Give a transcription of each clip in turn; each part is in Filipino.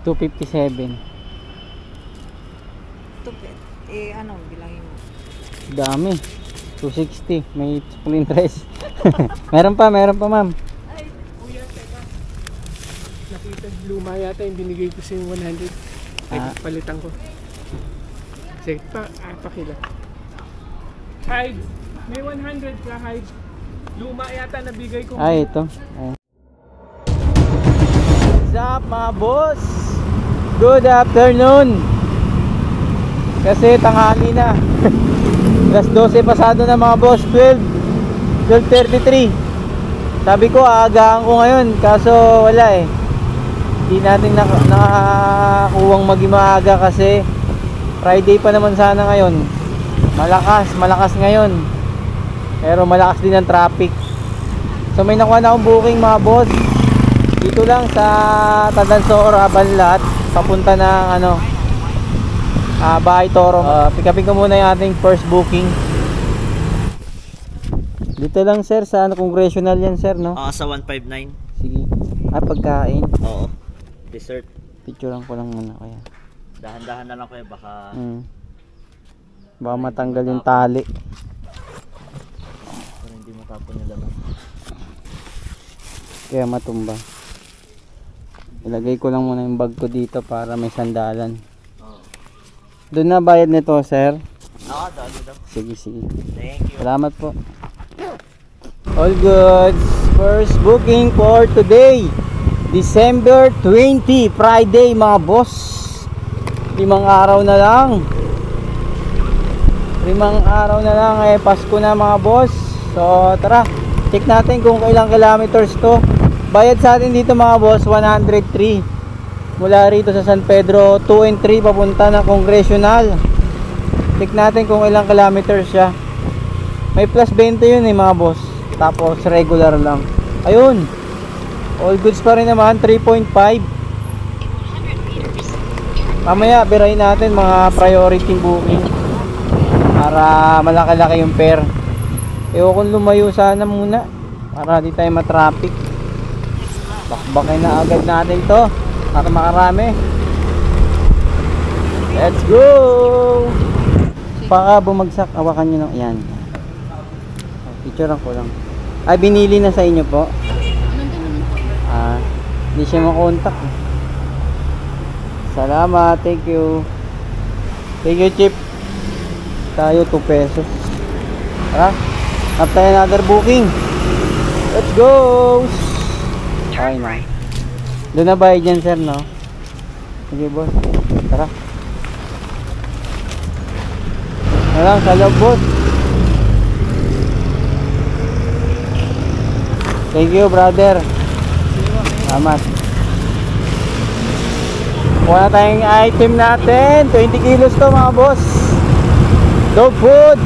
257. Ano, bilangin mo. Dami. 260. May full interest. meron pa ma'am. Ay, kuya, teka. Nakita, luma yata yung binigay ko sa yung 100. Ay, palitan ko. Sige, pakila. Hide, may 100 ka, Hide. Luma yata nabigay ko. Ay, ito. What's up mga boss? Good afternoon. Kasi tanghali na. Alas 12 pasado na mga boss. 12:33. Sabi ko aagaan ko ngayon, kaso wala eh. Hindi natin nakakuwang maging maaga kasi Friday pa naman sana ngayon. Malakas ngayon. Pero malakas din ang traffic. So may nakuha na akong booking mga boss. Dito lang sa Tadansora, Banlat, papunta ng Bahay Toro. Pick upin ko muna yung ating first booking. Dito lang sir, sa congressional yan sir, no? Sa 159. Sige. Pagkain. Oo. Dessert. Picturean ko lang muna kaya. Dahan-dahan na lang kuya, baka baka matanggal yung tali. para hindi matapon yung laman. Kaya matumba. Ilagay ko lang muna yung bag ko dito para may sandalan. Doon na bayad nito sir? Daw. Sige. Thank you. Salamat po. All goods. First booking for today, December 20, Friday mga boss. 5 araw na lang. 5 araw na lang Pasko na mga boss. So tara, check natin kung ilang kilometers to. Bayad sa atin dito mga boss 103. Mula rito sa San Pedro 2 and 3 papunta ng Congressional. Check natin kung ilang kilometers siya. May plus 20 yun mga boss. Tapos regular lang. Ayun, all goods pa rin naman. 3.5. Mamaya birahin natin mga priority booking para malaki-laki yung fare. Kung lumayo sana muna para di tayo matraffic. Bakbakin na agad natin to para makarami. Let's go. Baka bumagsak, hawakan nyo lang. Yan. Picturean ko lang. Ay, binili na sa inyo po? Hindi siya makontak. Salamat, thank you. Thank you, Chip. Tayo 2 pesos. Tara, have tayo another booking. Let's go. Okay na. Doon na bayad dyan sir, no? Sige boss, tara. Alam, sa loob boss. Thank you brother. Salamat. Kuha na tayong item natin. 20 kilos to mga boss. Dog food.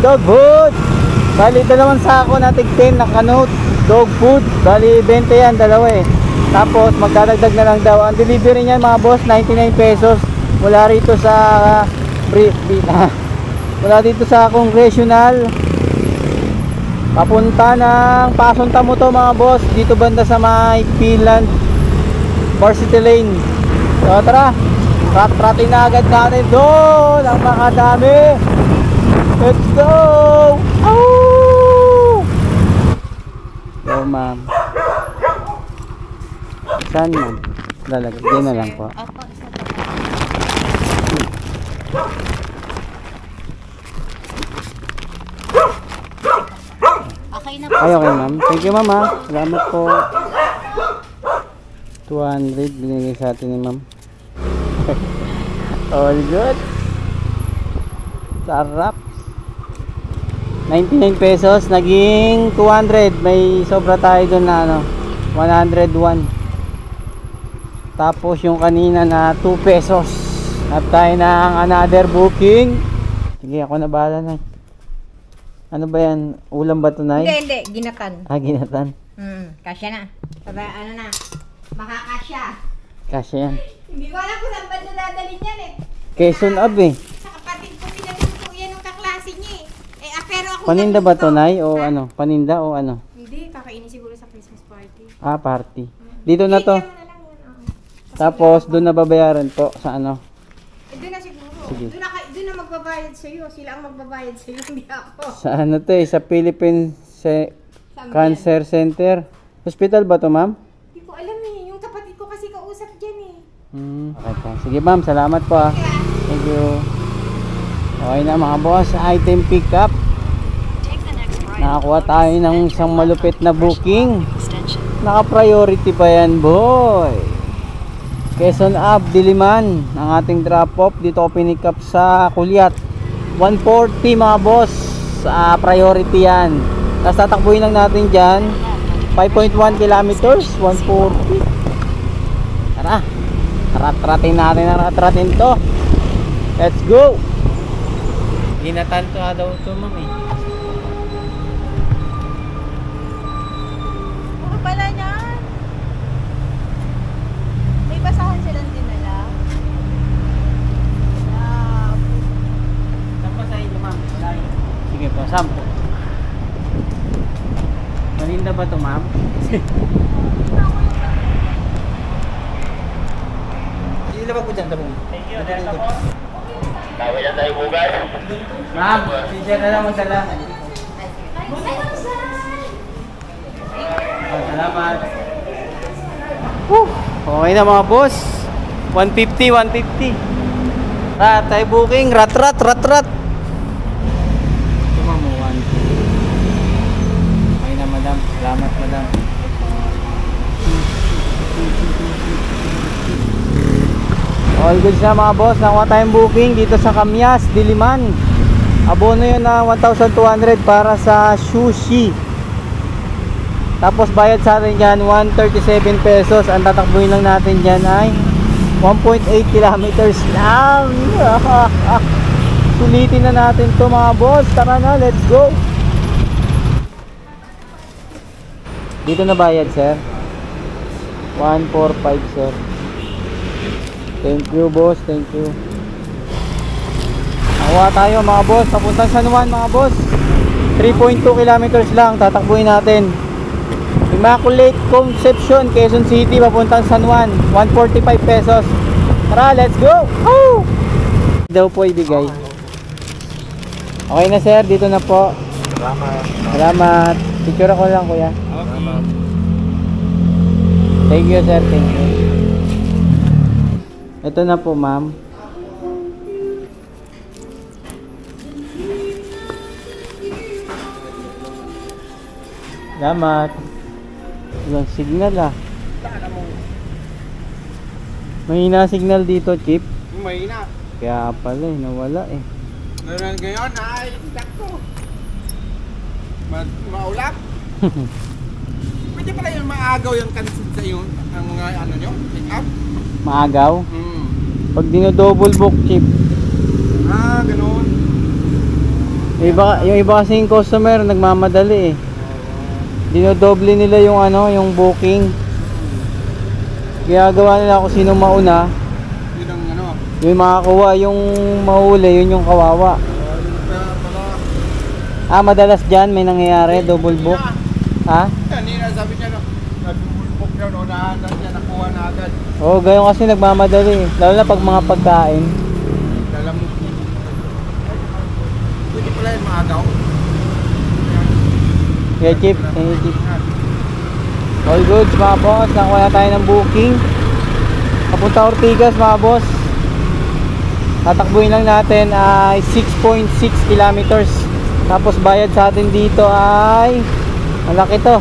Bali, 2 sako na tig 10 na kanot. Dog food. Bali, 20 yan, dalawa eh. Tapos, magdadagdag na lang daw. Ang delivery niyan mga boss, 99 pesos. Mula rito sa mula dito sa Congressional. Papunta ng Pasunta mo to mga boss. Dito banda sa may Finland Varsity Lane. So tara, tratin na agad natin doon. Ang makadami. Let's go. Oh! Go ma'am. Saan ma'am? Lalagyan na lang po. Okay na Ay, okay ma'am. Thank you ma'am ha. Salamat po. 200 binigay sa atin ni ma'am. All good. Sarap. 99 pesos naging 200. May sobra tayo doon na 101. Tapos yung kanina na 2 pesos. Have tayo ng another booking. Sige, ako na bahala na. Ano ba yan? Ulam ba ito, Nay? Hindi, ginatan. Ginatan. Kasya na. Sabi, ano na, makakasya. Kasya yan. Hindi ko alam kung saan ba niya dadalhin yan eh. Quezon Ab eh. Sa kapatid ko pinagluto yan ng kaklase niya eh. Pero ako Paninda ba ito, nagluto. Nay? O ano? Paninda o ano? Hindi, kakainin siguro sa Christmas party. Party. Dito na to. Bigyan mo na lang yan, Tapos doon na babayaran po sa ano. Doon na siguro. Sige. Doon na magbabayad sa'yo. Sila ang magbabayad sa'yo, hindi ako. Sa ano to eh, sa Philippine Cancer Center. Hospital ba to, ma'am? Hindi ko alam eh. Yung kapatid ko kasi kausap dyan eh. Okay po. Sige ma'am, salamat po ah. Thank you. Okay na mga boss, item pick up. Nakakuha tayo ng isang malupit na booking. Naka-priority pa yan, boy. Quezon Ave, Diliman. Ang ating drop-off. Dito ko pinick up sa Kulyat. 140 mga boss. Priority yan. Tapos tatakbuhin lang natin dyan. 5.1 kilometers. 140. Tara. Rat-ratin natin. Rat-ratin to. Let's go. Ginatanto daw ito, ma'am eh. Puro pala niyan. May basahan silang dinala. Saan pa sa inyo, ma'am? Sige po, 10. Malinda ba ito, ma'am? Ilabag ko dyan, tabong. Thank you, Tawa yan tayo bugay. ma'am, siya na lang magdala. Salamat. Okay na mga boss. 150, 150. Tayo booking. Rat. Ito ma'am, 150. Okay na madam. Salamat madam. All goods na mga boss. Nakuha tayong booking dito sa Kamyas, Diliman. Abono yun na 1,200 para sa sushi. Tapos bayad sa atin dyan 137 pesos. Ang tatakbuhin lang natin dyan ay 1.8 kilometers lang. Sulitin na natin to mga boss. Tara na, let's go. Dito na bayad sir. 145 sir. Thank you boss, thank you. Nakuha tayo mga boss. Papuntang San Juan mga boss. 3.2 kilometers lang. Tatakbuhin natin. Immaculate Conception, Quezon City, papuntang San Juan. 145 pesos. Tara, let's go! Woo! Daw po ibigay. Okay na sir, dito na po. Salamat. Picture ako lang kuya. Thank you sir, thank you. Ito na po ma'am. Salamat. Walang signal ah. Mahina signal dito, Chip. Mahina. Kaya pala eh, nawala eh. Ngayon ay sakto. Maulap. Pwede pala yung maagaw yung kansid sa yun. Ang ano nyo, pick up. Maagaw. Pag dino-double book, Chip. Ganun. Yung iba kasing customer nagmamadali eh. Dinodoble nila yung ano, yung booking. Ginagawa nila kung sino mauna. Yun ang ano. Yung makakuha, yung mahuli, yun yung kawawa. Madalas dyan may nangyayari, double book. Ha? Kanina sabi niya no, double book niya no, niya nakuha na agad. Oo, gayon kasi nagmamadali. Lalo na pag mga pagkain. Alam mo. Pwede pala yung maagaw. Yeah, Chip. Thank you, Chip. All goods mga boss. Nakuha na tayo ng booking. Papunta Ortigas mga boss. Tatakbuhin lang natin ay 6.6 kilometers. Tapos bayad sa atin dito ay malaki to.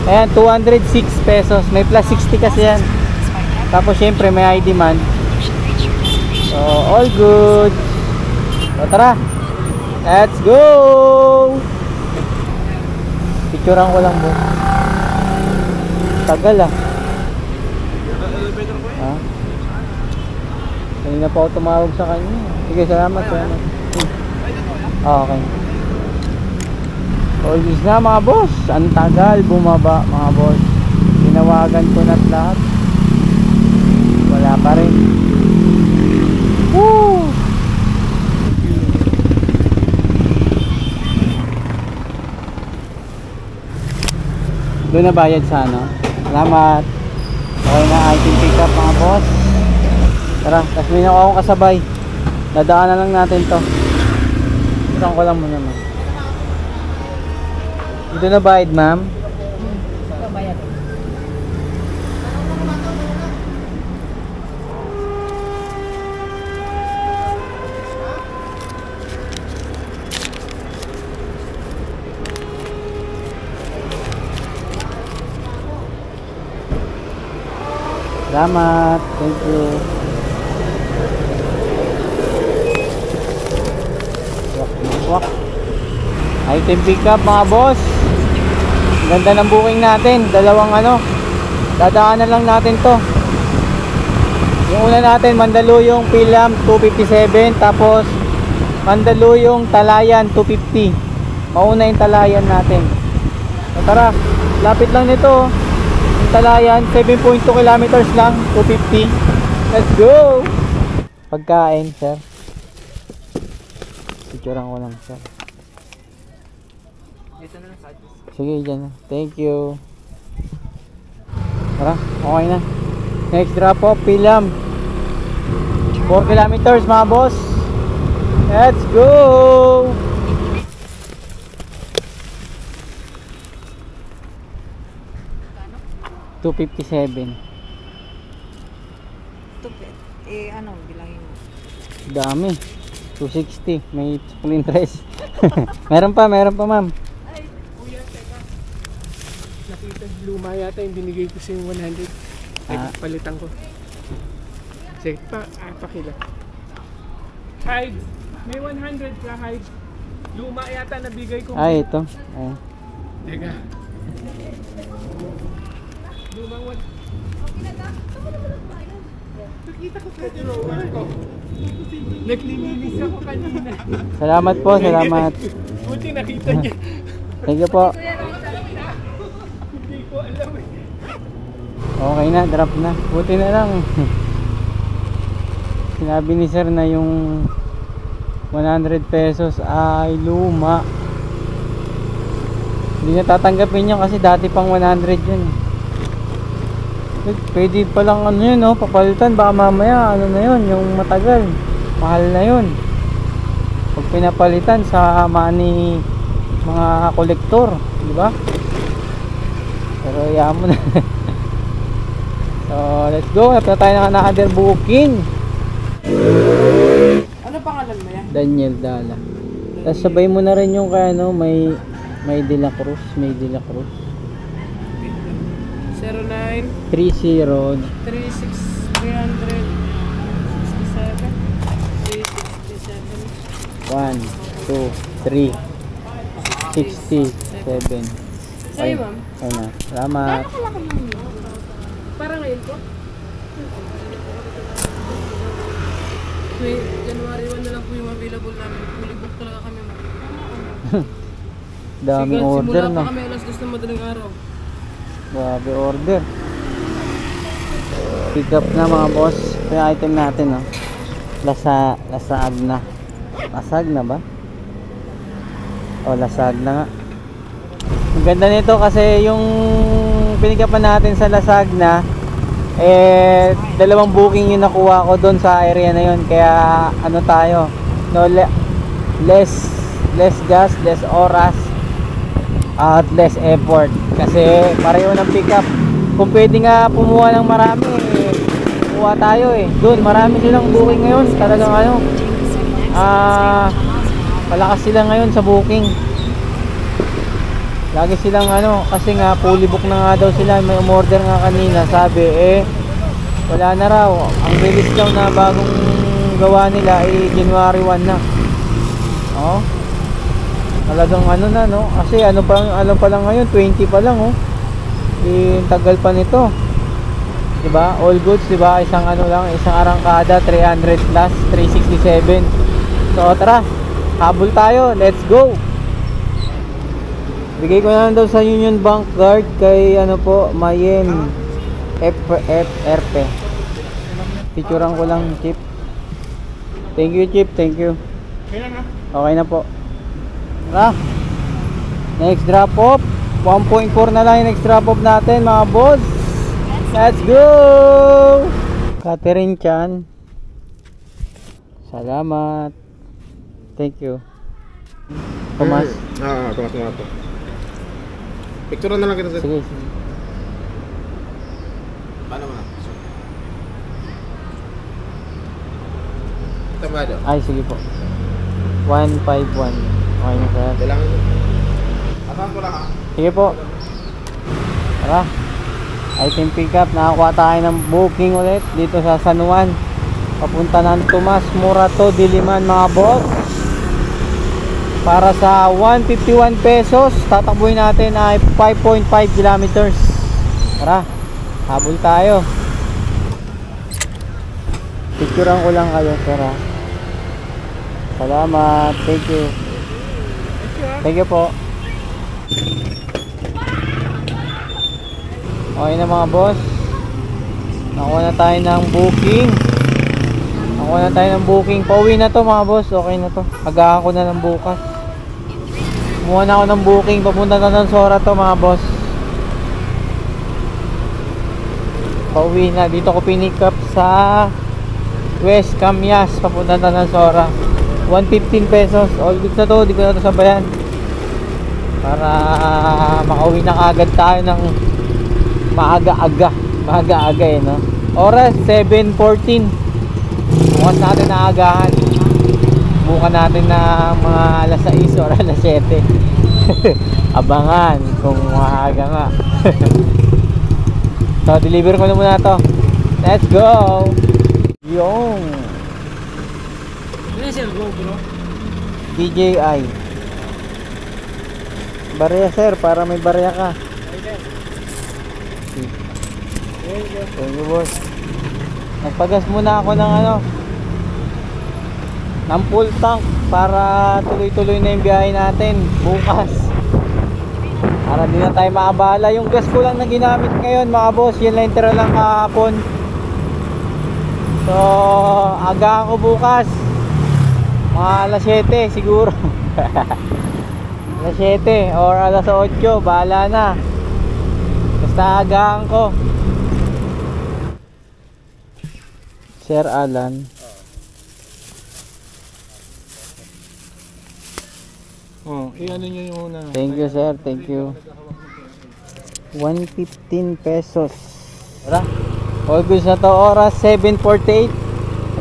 Ayan, 206 pesos. May plus 60 kasi yan. Tapos syempre may ID man. So all good. So tara, let's go. Picturean ko lang mo. Tagal ah. Ha? Kanina pa ako tumawag sa kanya. Sige, salamat. Okay. All this na mga boss. Ang tagal bumaba mga boss. Tinawagan ko na lahat. Wala pa rin. Woo! Doon na bayad sa ano. Salamat. Okay na, item pick up mga boss. Tara, tas may nakuha akong kasabay. Dadaanan lang natin to. Isang ko lang muna ma'am. Dito na bayad ma'am? Salamat. Thank you. Wak. Item pick up mga boss. Ganda ng booking natin. Dalawang dadaanan lang natin to. Yung una natin Mandaluyong Pilam 257. Tapos Mandaluyong Talayan 250. Mauna yung Talayan natin. So, tara, lapit lang nito. Yung Talayan 7.2 kilometers lang, 250. Let's go. Pagkain sir. Picturean ko lang sir. Sige dyan. Thank you. Tara, okay na. Next drop off, Pilam 4 kilometers mga boss. Let's go. $257. Tupit. Ano, bilangin mo. Dami. 260. May full interest. meron pa ma'am. Ay, kuya, teka. Nakita, luma yata yung binigay ko sa yung 100. Ay, palitan ko. Sige pa, pakila. Hide. May 100 ka, hide. Luma yata nabigay ko. Ay, ito. Ay. Teka. Lumang one. Nakita ko sa drawer ko. Naglilinis ako kanina. Salamat po, salamat. Buti nakita niya. Thank you po. Hindi ko alam eh. Okay na, drop na. Buti na lang. Sinabi ni sir na yung 100 pesos ay luma. Hindi na tatanggapin yun kasi dati pang 100 yun. Pwede palang yun, papalitan. Baka mamaya na yun, yung matagal. Mahal na yun. Pag pinapalitan sa money mga kolektor, di ba? Pero yaman mo na. So, let's go. Napita tayo ng another booking. Ano pangalan mo yan? Daniel Dala. Tapos sabay mo na rin yung kaya may De La Cruz, 09 30 36 300 67 367 1 2 3 67. Sa'yo, ma'am. Ayun na. Salamat. Para ngayon po? May January 1 na lang po yung available namin. Fully book talaga kami, ma'am. Daming order Simula na. pa kami alas 2 ng madaling araw. Grabe order. Pick up na mga boss. Ito yung item natin, lasag na. Lasag na ba? O, lasag na nga. Ang ganda nito kasi yung pinikapan natin sa lasag na, dalawang booking yung nakuha ko doon sa area na yun. Kaya tayo, less gas, less oras, at less effort. Kasi pareho ng pick up. Kung pwede nga pumuha ng marami, kuha tayo doon marami silang booking ngayon. Talagang malakas sila ngayon sa booking. Lagi silang kasi nga fully book na nga daw sila. May umorder nga kanina, sabi wala na raw. Ang release daw na bagong gawa nila ay January 1 na. Talagang kasi pa lang ngayon, 20 pa lang tagal pa nito. Diba? All goods, diba? Isang isang arangkada, 300 plus, 367. So tara, habol tayo, let's go. Bigay ko na lang daw sa Union Bank card kay Mayen FRP. Picturean ko lang, Chip. Thank you, Chip, thank you. Okay na po. Tara, next drop off 1.4 na lang yung next drop off natin mga boss. Let's go! Catherine Chan. Salamat. Thank you. Tomas. Tomas mo na to. Picture na lang kita sir. Sige, sige. Paano mo na? Tama daw. Ay, sige po. 151. Okay na sir. Kailangan mo. Asahan ko lang ha. Sige po. Tara. Item pick up. Nakakuha tayo ng booking ulit dito sa San Juan. Papunta ng Tomas Morato, Diliman mga boss. Para sa 151 pesos, tatakbuhin natin ay 5.5 kilometers. Tara, habol tayo. Picturean ko lang kayo, tara. Salamat, thank you. Thank you po. Okay na mga boss. Nakuha na tayo ng booking. Nakuha na tayo ng booking. Pauwi na to mga boss. Okay na to. Agahan ko na ng bukas. Kumuha na ako ng booking. Papunta na ng Sora to mga boss. Pauwi na. Dito ko pinick up sa West Camias. Papunta na ng Sora. 115 pesos. All good na to. Di ko na to sabayan. Para makauwi na agad tayo ng maaga-aga. Maaga-aga eh, no? Oras 7:14. Bukas natin na agahan. Bukan natin na mga alas 6 or alas 7. Abangan kung maaga nga. So, deliver ko na muna to. Let's go! Yung Ano sir, go bro? DJI. Barya sir, para may barya ka. Thank you boss. Nagpagas muna ako ng ng full tank para tuloy-tuloy na yung biyahe natin bukas. Para di na tayo maabala. Yung gas ko lang na ginamit ngayon mga boss, yun lang tira lang kahapon. So, aga ako bukas. Mga alas 7 siguro. Alas 7 or alas 8, bahala na. Basta agahan ko. Sir Alan. I-ano nyo yung una. Thank you sir, thank you. 115 pesos. Tara. All goods na to. Oras 7:48.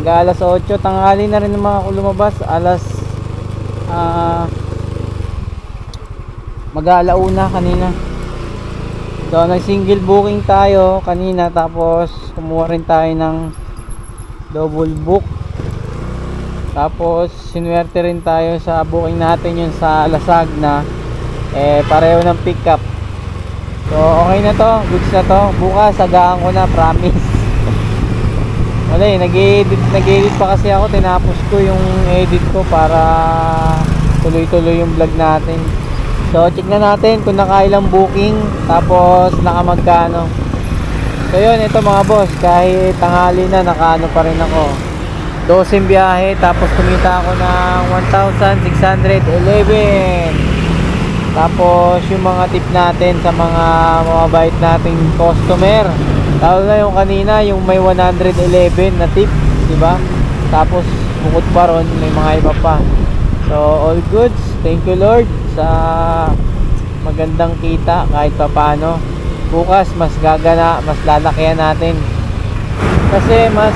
Hanggang alas 8. Tanghali na rin ng mga lumabas. Alas mag-aalauna kanina. So nag single booking tayo kanina. Tapos kumuha rin tayo ng double book. Tapos sinuwerte rin tayo sa booking natin yun sa Lasag na pareho ng pick up. So okay na to, goods na to. Bukas agahan ko na, promise. Wala eh, nag-edit pa kasi ako. Tinapos ko yung edit ko para tuloy-tuloy yung vlog natin. So check na natin kung nakailang booking, tapos nakamagkano. So yun, ito mga boss, kahit tanghali na, nakaano pa rin ako. 12 biyahe, tapos kumita ako ng 1,611. Tapos yung mga tip natin sa mga mababait nating customer, lalo na yung kanina, yung may 111 na tip, diba? Tapos bukod pa ron, may mga iba pa. So all goods, thank you Lord sa magandang kita kahit pa paano. Bukas mas gagana, mas lalakihan natin. Kasi mas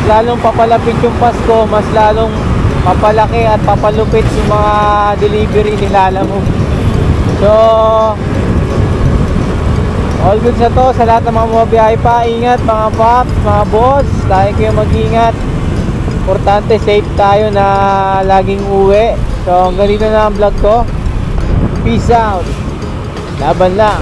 lalong papalapit yung Pasko, mas lalong papalaki at papalupit yung mga delivery nilala mo. So all good sa to, sa lahat ng mga bumabiyahe pa. Ingat mga paps, mga boss, tayo kayo mag-ingat. Importante safe tayo na laging uwi. So hanggang dito na ang vlog ko. Peace out. Laban lang.